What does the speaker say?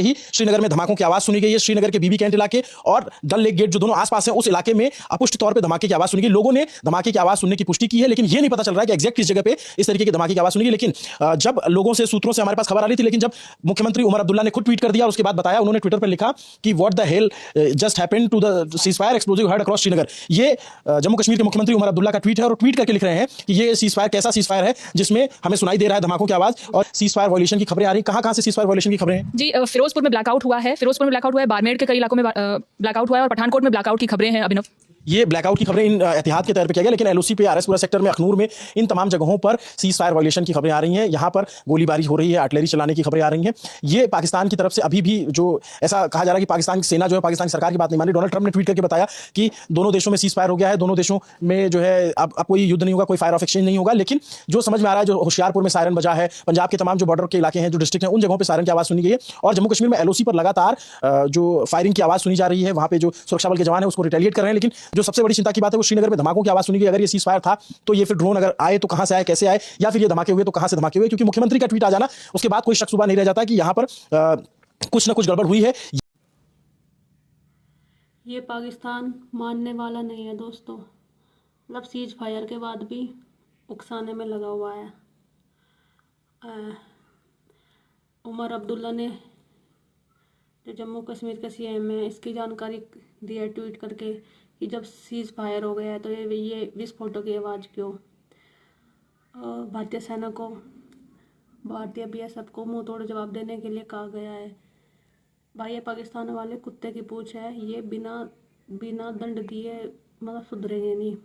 ही श्रीनगर में धमाकों की आवाज सुनी गई है। श्रीनगर के बीबी कैंट इलाके और डल लेक गेट जो दोनों आसपास हैं उस इलाके में अपुष्ट तौर पे धमाके की आवाज सुनी गई। लोगों ने धमाके की आवाज सुनने की पुष्टि की है, लेकिन ये नहीं पता चल रहा है कि एग्जैक्ट किस जगह पे इस तरीके की धमाके की आवाज सुनी गई। लेकिन जब लोगों से सूत्रों से हमारे पास खबर आ रही थी, लेकिन जब मुख्यमंत्री उमर अब्दुल्ला ने खुद ट्वीट कर दिया, उसके बाद बताया, उन्होंने ट्विटर पर लिखा कि what the hell just happened to the ceasefire explosive heard across Srinagar. ये जम्मू कश्मीर के मुख्यमंत्री उमर अब्दुल्ला का ट्वीट है और ट्वीट करके लिख रहे हैं कि ये सीजफायर कैसा सीजफायर है जिसमें हमें सुनाई दे रहा है धमाकों की आवाज और सीजफायर वायलेशन की खबरें आ रही। कहां से सीजफायर वायलेशन की खबरें हैं जी? फिरोजपुर में ब्लैकआउट हुआ है, बाड़मेर के कई इलाकों में ब्लैकआउट हुआ है और पठानकोट में ब्लैकआउट की खबरें हैं। अभिनव, ये ब्लैकआउट की खबरें इन एहतियात के तौर पे किया गया, लेकिन एलओसी पे, आरएसपुरा सेक्टर में, अखनूर में, इन तमाम जगहों पर सीज फायर वायलेशन की खबरें आ रही हैं। यहाँ पर गोलीबारी हो रही है, आर्टिलरी चलाने की खबरें आ रही हैं। ये पाकिस्तान की तरफ से अभी भी जो ऐसा कहा जा रहा है कि पाकिस्तान की सेना जो है पाकिस्तान की सरकार की बात नहीं मान रही। डोनाल्ड ट्रंप ने ट्वीट करके बताया कि दोनों देशों में सीज फायर हो गया है, दोनों देशों में जो है अब कोई युद्ध नहीं होगा, कोई फायर ऑफ एक्सचेंज नहीं होगा। लेकिन जो समझ में आ रहा है, जो होशियारपुर में सायरन बजा है, पंजाब के तमाम जो बॉर्डर के इलाके हैं, जो डिस्ट्रिक्ट हैं, उन जगहों पर सायरन की आवाज सुनी गई है। और जम्मू कश्मीर में एलओसी पर लगातार जो फायरिंग की आवाज सुनी जा रही है, वहां पे जो सुरक्षा बल के जवान है उसको रिटेलिएट कर रहे हैं। लेकिन जो सबसे बड़ी चिंता की बात है वो श्रीनगर में धमाकों की आवाज सुनी गई। अगर ये सीज फायर था तो ये फिर ड्रोन अगर आए तो कहां से आए, कैसे आए, या फिर ये धमाके हुए तो कहां से धमाके हुए? क्योंकि मुख्यमंत्री का ट्वीट आ जाना, उसके बाद कोई शक सुबह नहीं रह जाता कि यहां पर कुछ ना कुछ गड़बड़ हुई है। ये पाकिस्तान मानने वाला नहीं है दोस्तों। मतलब सीज फायर के बाद भी उकसाने में लगा हुआ है। उमर अब्दुल्ला ने, जो जम्मू कश्मीर का सीएम है, इसकी जानकारी दी है ट्वीट करके कि जब सीज फायर हो गया है तो ये विस्फोटों की आवाज़ क्यों। भारतीय सेना को, भारतीय बीएसएफ को मुंह तोड़ जवाब देने के लिए कहा गया है। भाई ये पाकिस्तान वाले कुत्ते की पूंछ है, ये बिना दंड दिए मतलब सुधरेंगे नहीं।